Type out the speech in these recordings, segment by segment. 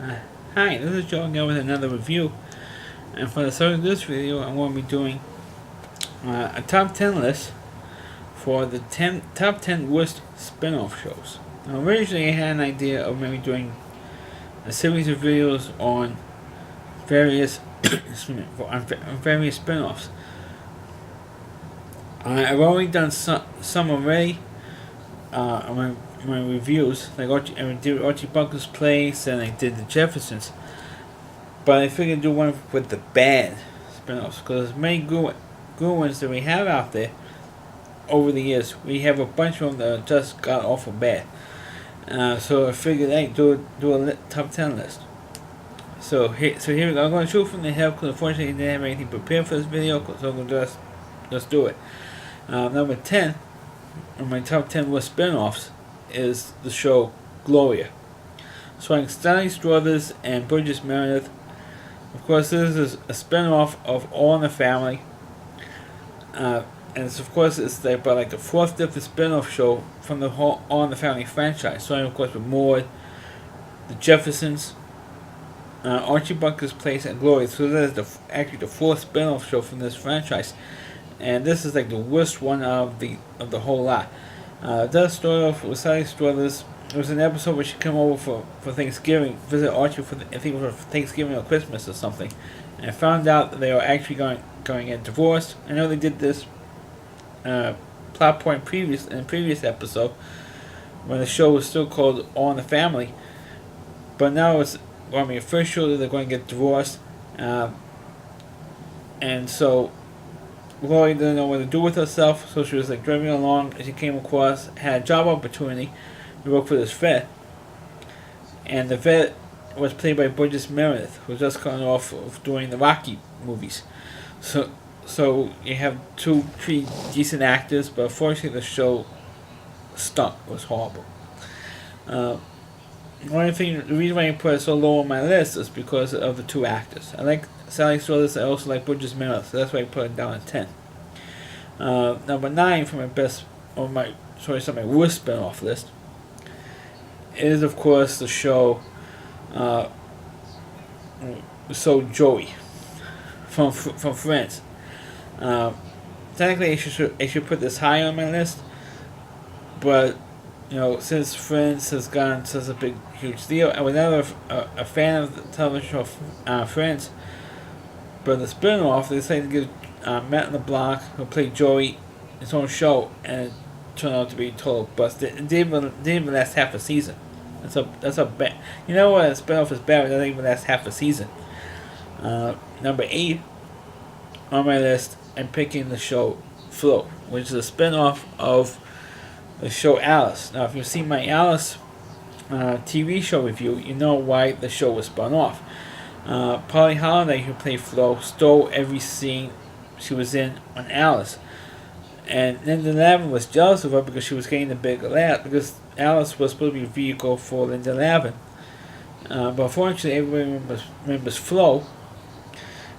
Uh, Hi, this is Joe again with another review. And for the start of this video, I'm going to be doing a top 10 list for the top 10 worst spin off shows. Now, originally, I had an idea of maybe doing a series of videos on various on various spin offs. I've already done some already on my reviews. Like I did Archie Bunker's Place and I did The Jeffersons. But I figured I'd do one with the bad spin-offs because there's many good ones that we have out there over the years. We have a bunch of them that just got awful bad. So I figured, hey, do a top 10 list. So here we go. I'm going to shoot from the hip because unfortunately I didn't have anything prepared for this video, so I'm going to just do it. Number 10 on my top 10 worst spin-offs is the show Gloria. Starring Stanley Struthers and Burgess Meredith. Of course, this is a spin-off of All in the Family. And it's like the fourth different spin-off show from the whole All in the Family franchise. Starting, of course, with Maude, The Jeffersons, Archie Bunker's Place, and Glory. So that is actually the fourth spin-off show from this franchise. And this is like the worst one of the whole lot. It does start off with Sally Struthers. It was an episode where she came over for Thanksgiving, visit Archie I think it was for Thanksgiving or Christmas or something, and I found out that they were actually going to get divorced. I know they did this plot point in the previous episode when the show was still called All in the Family, but now it's official that they're going to get divorced, and so Gloria didn't know what to do with herself, so she was like driving along and she came across had a job opportunity. He worked for this vet, and the vet was played by Burgess Meredith, who was just coming off of doing the Rocky movies. So you have two pretty decent actors, but unfortunately the show stunk. It was horrible. The reason why I put it so low on my list is because of the two actors. I like Sally Struthers. I also like Burgess Meredith, so that's why I put it down at 10. Number 9 for my worst spin-off list is, of course, the show So Joey from Friends. Technically, I should put this high on my list, but since Friends has gotten such a huge deal, I was never a fan of the television show Friends. But the spin-off, they decided to give Matt LeBlanc, who played Joey, his own show, and it turned out to be a total bust. It didn't even last half a season. That's a bad. You know what? A spin-off is bad. It doesn't even last half a season. Number 8 on my list, I'm picking the show Flow, which is a spin-off of the show Alice. Now, if you've seen my Alice TV show review, you know why the show was spun off. Polly Holliday, who played Flo, stole every scene she was in on Alice. And Linda Lavin was jealous of her because she was getting the big laugh, because Alice was supposed to be a vehicle for Linda Lavin. But unfortunately, everybody remembers Flo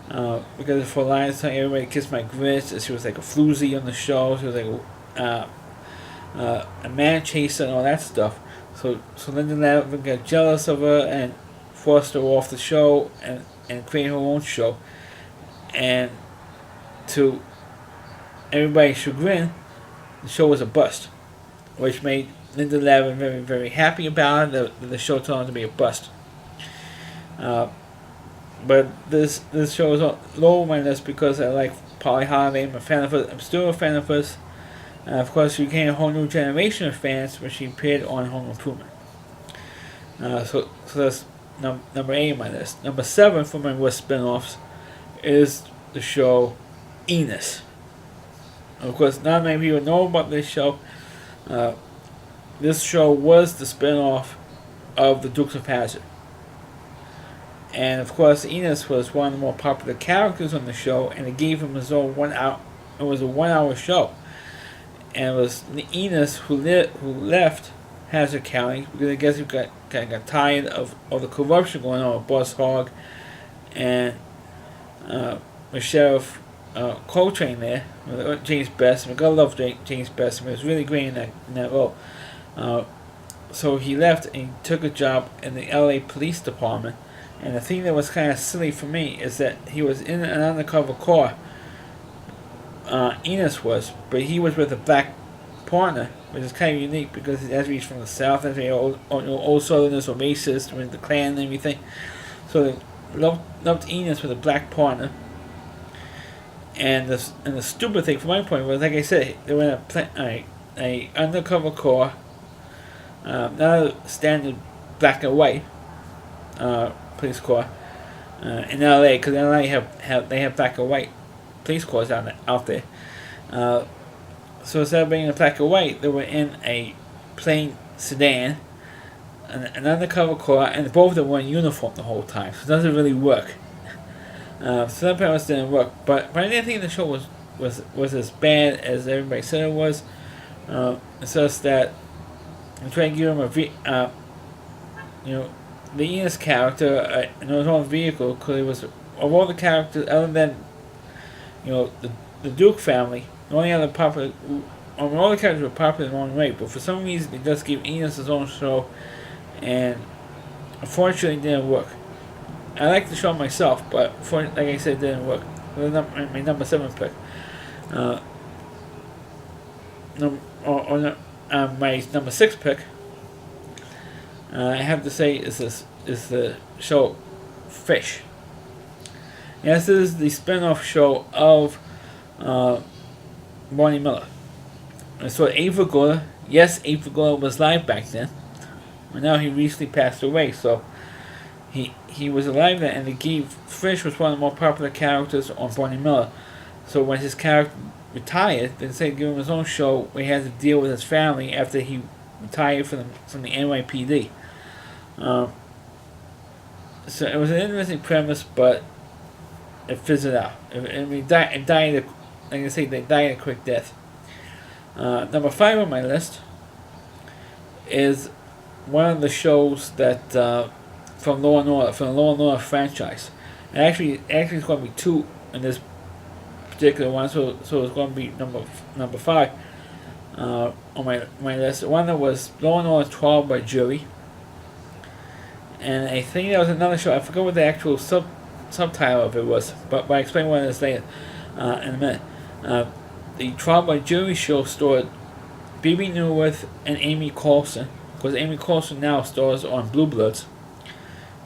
because of her lines telling everybody kiss my grits, and she was like a floozy on the show. She was like a man chaser and all that stuff. So Linda Lavin got jealous of her and forced her off the show and create her own show. And to everybody's chagrin, the show was a bust, which made Linda Lavin very, very happy about it. The show turned out to be a bust. But this show is low on my list because I like Polly Holliday. I'm a fan of her. I'm still a fan of hers. Of course, she became a whole new generation of fans when she appeared on Home Improvement. So that's number 8 on my list. Number 7 for my worst spin-offs is the show ENOS. Of course, not many people know about this show. This show was the spin-off of the Dukes of Hazzard. And of course, Enos was one of the more popular characters on the show, and it gave him his own 1 hour. It was a 1 hour show, and it was Enos who left Hazard County because I guess he got tired of all the corruption going on with Boss Hogg and with Sheriff Coltrane there, James Best. I gotta love James Best. He was really great in that role. So he left and he took a job in the LA Police Department. And the thing that was kind of silly for me is that he was in an undercover car. ENOS was, but he was with a black partner, which is kind of unique because as he's from the South, as old Southerners were racist with the Klan and everything. So they loved ENOS with a black partner. And the stupid thing from my point was, like I said, they were in a undercover car, not a standard black and white police car in LA, because in LA they have black and white police cars out there. So instead of being in black and white, they were in a plain sedan, an undercover car, and both of them were in uniform the whole time. So it doesn't really work. So that part didn't work. But I didn't think the show was as bad as everybody said it was. It's just that I'm trying to give him the ENOS character in his own vehicle, because it was, of all the characters other than the Duke family, the only other popular, all the characters were popular in their own way, but for some reason they just gave ENOS his own show, and unfortunately it didn't work. I like the show myself, but like I said, it didn't work. My number 7 pick. My number 6 pick, I have to say, is the show Fish. Yes, this is the spin-off show of Barney Miller. And so Abe Vigoda, yes, Abe Vigoda was live back then, but now he recently passed away, so he was alive then, and Fish was one of the more popular characters on Barney Miller. So when his character retired, they decided to give him his own show where he had to deal with his family after he retired from the NYPD. So it was an interesting premise, but it fizzled out. It died. Like I say, they died a quick death. Number 5 on my list is one of the shows that from Law and Order franchise. And actually, it's going to be 2 in this particular one. So it's going to be number 5 on my list. One that was Law and Order Trial by Jury. And I think that was another show. I forgot what the actual subtitle of it was, but I'll explain what it is later in a minute. The Trial by Jury show starred Bebe Neuwirth and Amy Carlson, because Amy Carlson now stars on Blue Bloods,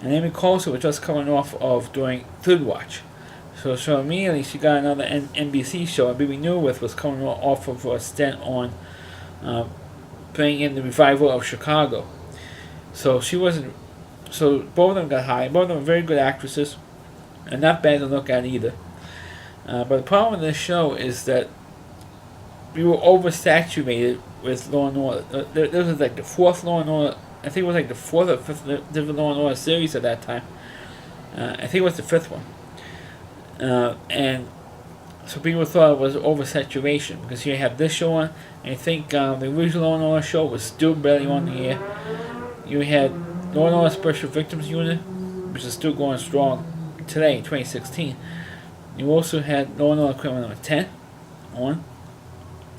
and Amy Carlson was just coming off of doing Third Watch. So immediately she got another NBC show, and Bebe Neuwirth was coming off of a stint on playing in the revival of Chicago. So she wasn't. So both of them got hired. Both of them are very good actresses, and not bad to look at either. But the problem with this show is that we were oversaturated with Law and Order. This was like the 4th Law and Order. I think it was like the 4th or 5th different Law and Order series at that time. I think it was the 5th one. And so people thought it was oversaturation, because you have this show on, and I think the original Law and Order show was still barely on the air. You had Law and Order Special Victims Unit, which is still going strong today, 2016. You also had Law and Order Criminal Number 10 on,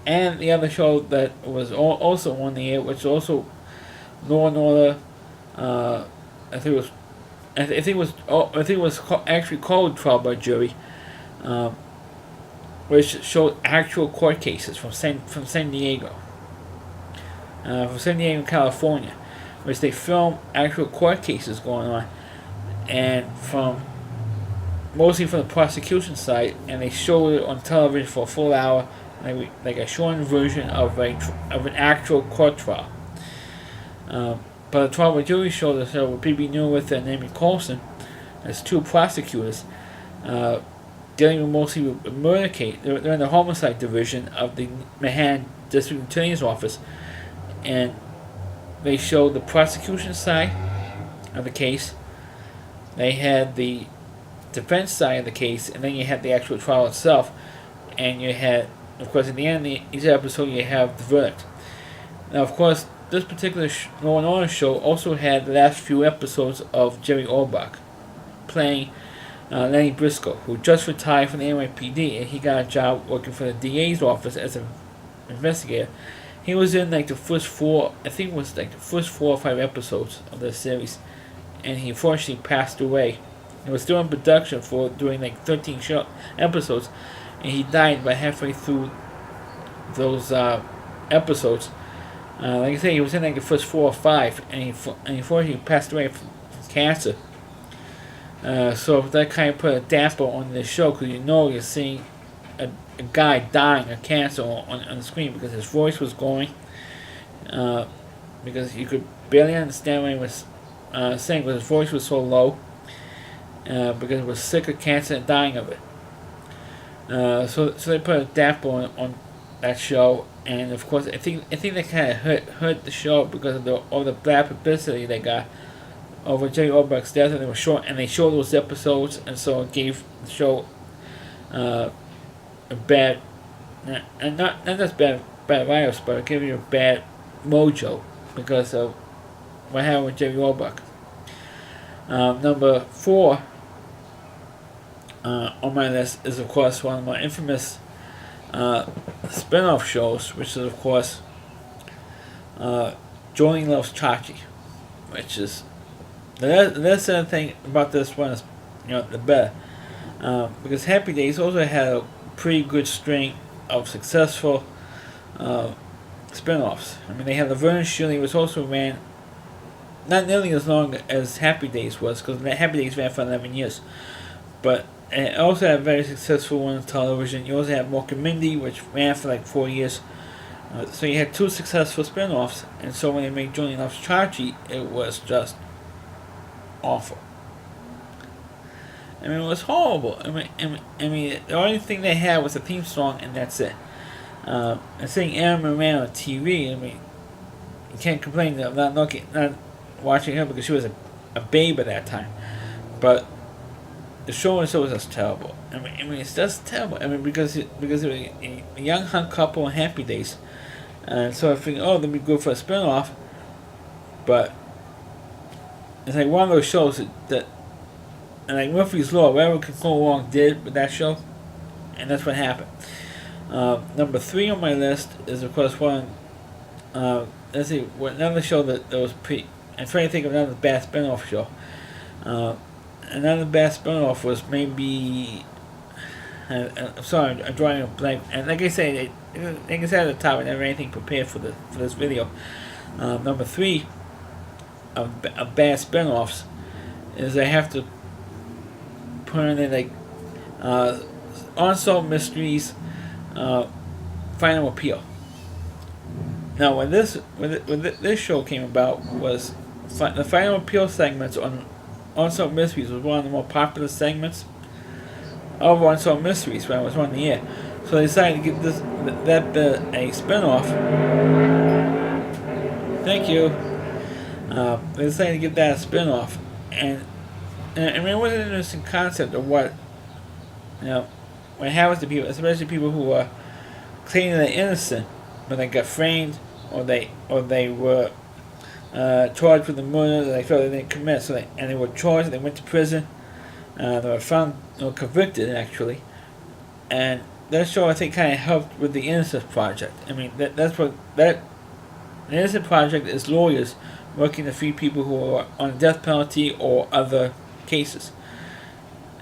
and the other show that was also on the air, which was also Law and Order. I think it was actually called Trial by Jury, which showed actual court cases from San Diego, California, which they filmed actual court cases going on, and mostly from the prosecution side, and they showed it on television for a full hour, like a shortened version of an actual court trial. But the Trial by Jury show with Bebe Neuwirth and Amy Carlson as 2 prosecutors dealing with mostly with murder case. They're in the homicide division of the Manhattan District Attorney's Office, and they showed the prosecution side of the case. They had the defense side of the case, and then you had the actual trial itself. And you had, of course, at the end of each episode, you have the verdict. Now, of course, this particular Law and Order show also had the last few episodes of Jerry Orbach playing Lenny Briscoe, who just retired from the NYPD, and he got a job working for the DA's office as an investigator. he was in like the first four. I think it was like the first 4 or 5 episodes of the series, and he unfortunately passed away. He was still in production for doing like 13 episodes, and he died by halfway through those episodes. Like I say, he was in like the first 4 or 5, and he unfortunately passed away from cancer. So that kind of put a damper on the show, because you're seeing a guy dying of cancer on the screen, because his voice was going, because you could barely understand what he was saying, because his voice was so low, because he was sick of cancer and dying of it. So they put a damper on that show, and of course I think they kind of hurt the show because of all the bad publicity they got over Jerry Orbach's death, and they showed those episodes, and so it gave the show a bad, and not just bad vibes, but it gave you a bad mojo because of what happened with Jerry Orbach. Number 4 on my list is of course one of my infamous spin-off shows, which is of course Jolene Loves Chachi, which is the other thing about this one is the better, because Happy Days also had a pretty good string of successful spin-offs. I mean, they had Laverne and Shirley, which also ran not nearly as long as Happy Days was, because Happy Days ran for 11 years, but it also had a very successful one on television. You also had Mork and Mindy, which ran for like 4 years. So you had 2 successful spin-offs, and so when they made Jolene Loves Chachi, it was just awful. I mean, it was horrible. I mean, the only thing they had was a theme song, and that's it. And seeing Aaron Moran on TV, I mean, you can't complain that I'm not watching her, because she was a babe at that time. But the show itself was just terrible. I mean, it's just terrible. I mean, because it was a young hunk couple on Happy Days, and so I think, that'd be good for a spin-off. But it's like one of those shows that and like Murphy's Law, whatever could go wrong did with that show, and that's what happened. Number 3 on my list is of course one. Let's see, another show that was I'm trying to think of another bad spin-off show. Another bad spin-off was maybe. I'm sorry, I'm drawing a blank. And like I said, at the top, I never had anything prepared for this video. Number 3 of bad spin-offs is I have to put in there like Unsolved Mysteries, Final Appeal. Now, when this show came about, was the Final Appeal segments on Unsolved Mysteries was one of the more popular segments of Unsolved Mysteries when it was on the air. So they decided to give that bit a spin-off. Thank you. They decided to give that a spin-off, and I mean, it was an interesting concept of what happens to people, especially people who are claiming they're innocent, but they got framed, or they were charged with the murder that they felt they didn't commit. So they were charged. They went to prison. They were found, convicted actually, and that show I think kind of helped with the Innocence Project. I mean, that's what the Innocence Project is: lawyers working to free people who are on the death penalty or other cases.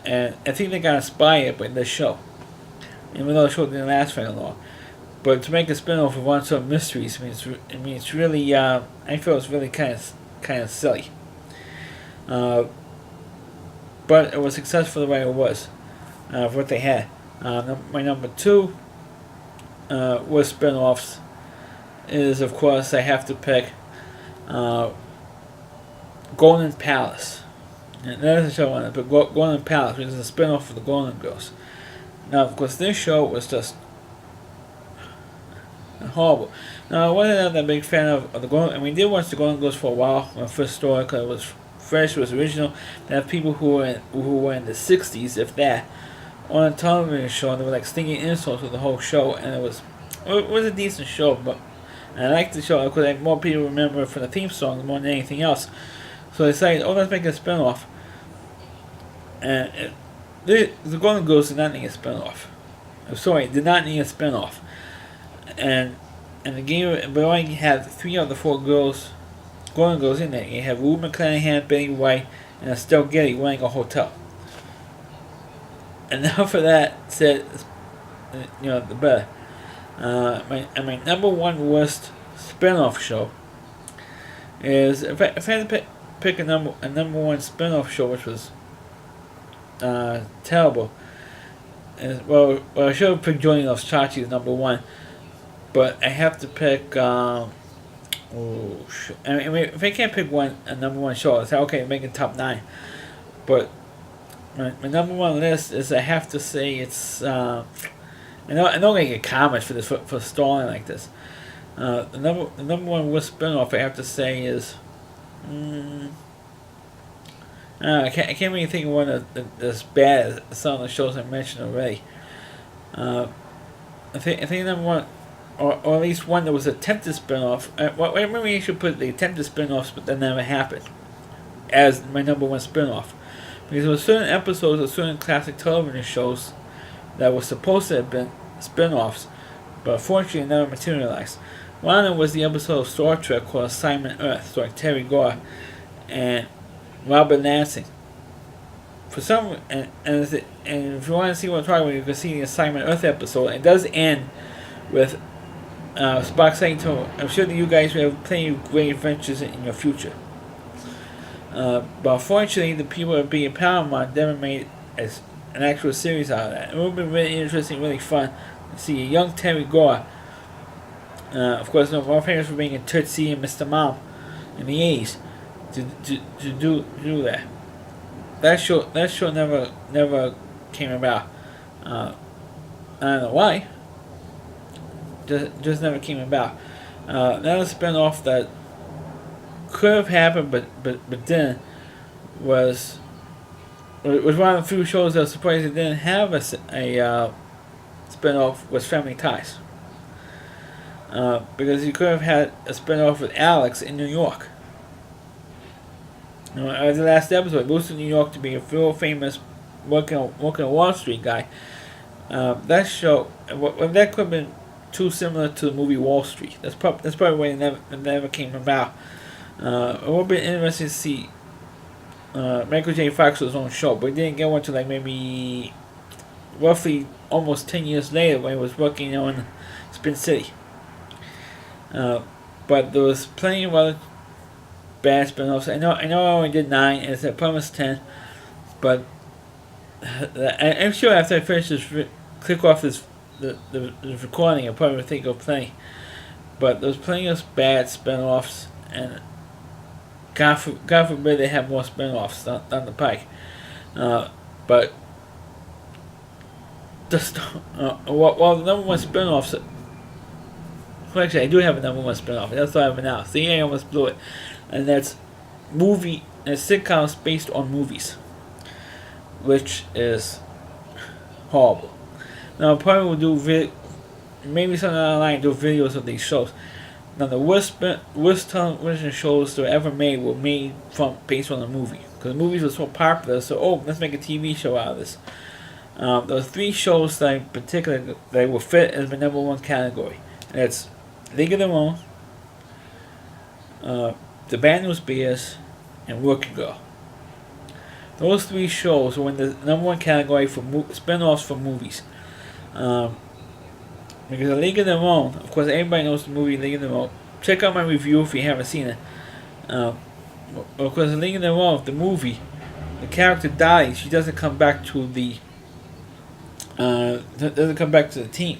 And I think they got inspired by this show, even though the show didn't last very long. But to make a spin-off of Unsolved Mysteries, it's really, I feel it's really kind of silly. But it was successful the way it was, for what they had. My number 2 was spin-offs is, of course, I have to pick Golden Palace. And there's a show on it, but Golden Palace, which is a spin-off of the Golden Girls. Now, of course, this show was just horrible. Now, I wasn't that big fan of the Golden. And we did watch the Golden Girls for a while when it first started, because it was fresh, it was original. They had people who were in the 60s, if that, on a television show, and they were like stinging insults with the whole show, and it was a decent show, but I liked the show because more people remember it from the theme song more than anything else. So they decided, let's make a spin-off. And the Golden Girls did not need a spin-off. I'm sorry, did not need a spin-off. And and the game, but only had 3 of the 4 golden girls in there. You have Rue McClanahan, Betty White, and Estelle Getty running a hotel. Enough of that said, the better. My number one worst spin-off show is, if I had to pick a number one spin-off show which was terrible, is, I should have picked Joining Loves Chachi as number one, but I have to pick. If I can't pick a number one show, I say okay, make it top 9. But my number one list is, I have to say it's. I know I get comments for stalling like this. The number one worst spinoff I have to say is. I can't really think of one that's bad as some of the shows I mentioned already. I think number one, or at least one that was attempted spinoff. Maybe I should put the attempted spinoffs, but that never happened, as my number one spinoff, because there were certain episodes of certain classic television shows that were supposed to have been spinoffs, but unfortunately never materialized. One of them was the episode of Star Trek called Assignment Earth, starring Terry Gore and Robert Lansing. For some, and if you want to see what I'm talking about, you can see the Assignment Earth episode. It does end with Spock saying to him, "I'm sure that you guys will have plenty of great adventures in your future." But unfortunately, the people at being Paramount never made an actual series out of that. It would have been really interesting, really fun to see a young Terry Gore. Of course, more famous for being in Tootsie and Mr. Mom in the 80s. To do that. That show never came about. I don't know why. Just never came about. Another spinoff that could have happened but didn't was one of the few shows that was surprised it didn't have a spinoff, was Family Ties. Because you could have had a spinoff with Alex in New York. As the last episode, moved to New York to be a real famous working on Wall Street guy. That show, that could have been too similar to the movie Wall Street. That's probably why it never came about. It would have been interesting to see Michael J. Fox's own show, but he didn't get one until like maybe roughly almost 10 years later when he was working on Spin City. But there was plenty of other bad spin-offs. I know I only did 9, and it's at promised 10, but I'm sure after I finish this, click off the recording, I'll probably think of plenty. But there's plenty of bad spin-offs, and God forbid they have more spin-offs down the pike. But just while the number one spin-offs. Well, actually, I do have a number one spin-off. That's what I have now. See, I almost blew it. And that's sitcoms based on movies, which is horrible. Now, I probably will do maybe something online, do videos of these shows. Now, the worst television shows that were ever made were made based on a movie, because the movies were so popular. So, let's make a TV show out of this. There were 3 shows that in particular that will fit as my number one category. And it's League of Their Own, The Bad News Bears, and Working Girl. Those 3 shows were in the number one category for spin-offs from movies. Because the League of Their Own, of course, everybody knows the movie League of Their Own. Check out my review if you haven't seen it. Of course, the League of Their Own, the movie, the character dies. She doesn't come back to the team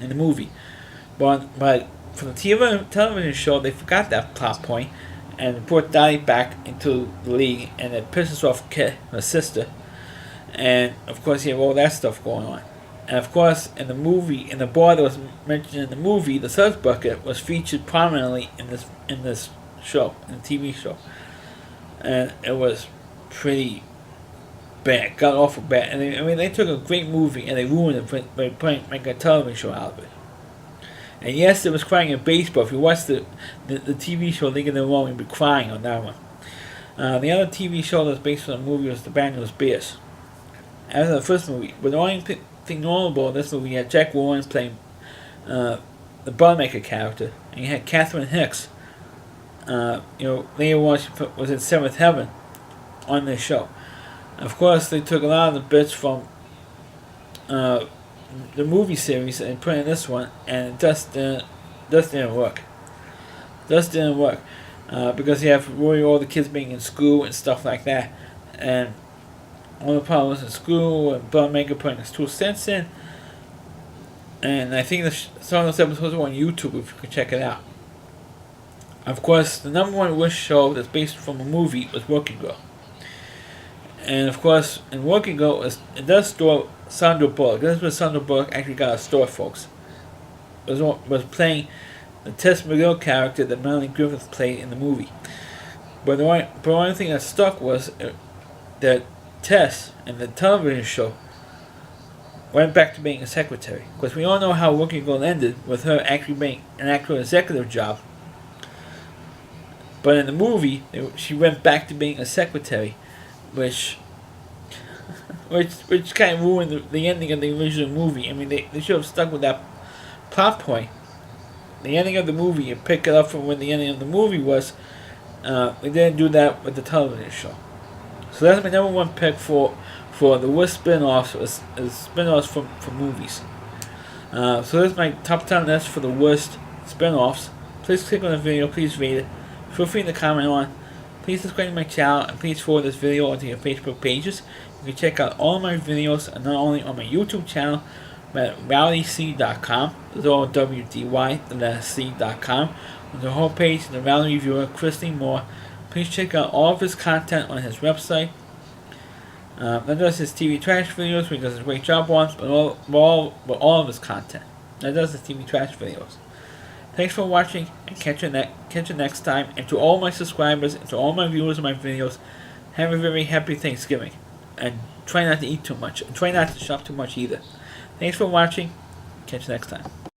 in the movie. But for the television show, they forgot that plot point and brought Dottie back into the league, and it pisses off Kit, her sister. And of course, you have all that stuff going on. And of course, in the movie, in the bar that was mentioned in the movie, the Suds Bucket was featured prominently in this show, in the TV show, and it was pretty bad, got awful bad. And they took a great movie and they ruined it by making a television show out of it. And yes, there was crying in baseball. If you watch the TV show League of Their Own, you'd be crying on that one. The other TV show that's based on a movie was The Bad News Bears. As the first movie, but the only thing notable in this movie, you had Jack Warren playing the Buttermaker character, and you had Catherine Hicks. Later on she was in Seventh Heaven on this show. Of course, they took a lot of the bits from the movie series and put in this one, and it just didn't work. Just didn't work because you have really all the kids being in school and stuff like that, and all the problems in school, and Buttermaker putting his 2 cents in. And I think some of those episodes are on YouTube if you can check it out. Of course, the number one Wish show that's based from a movie was Working Girl. And of course, in Working Girl, it does store Sandra Bullock. This is where Sandra Bullock actually got a store, folks. It was playing the Tess McGill character that Melanie Griffith played in the movie. But the only thing that stuck was that Tess in the television show went back to being a secretary. Because we all know how Working Girl ended with her actually being an actual executive job. But in the movie, she went back to being a secretary, which kind of ruined the ending of the original movie. I mean, they should have stuck with that plot point. The ending of the movie, you pick it up from when the ending of the movie was. They didn't do that with the television show. So that's my number one pick for the worst spin-offs, spin-offs from movies. So that's my top 10 list for the worst spin-offs. Please click on the video, please rate it. Feel free to comment on. Please subscribe to my channel, and please forward this video onto your Facebook pages. You can check out all my videos, and not only on my YouTube channel, but at rowdyc.com. It's all WDY.com. On the homepage, the Rowdy Reviewer, Christine Moore. Please check out all of his content on his website. Not just his TV trash videos, which he does a great job on, but all of his content. Not just his TV trash videos. Thanks for watching, and catch you next time. And to all my subscribers, and to all my viewers of my videos, have a very happy Thanksgiving. And try not to eat too much. And try not to shop too much either. Thanks for watching. Catch you next time.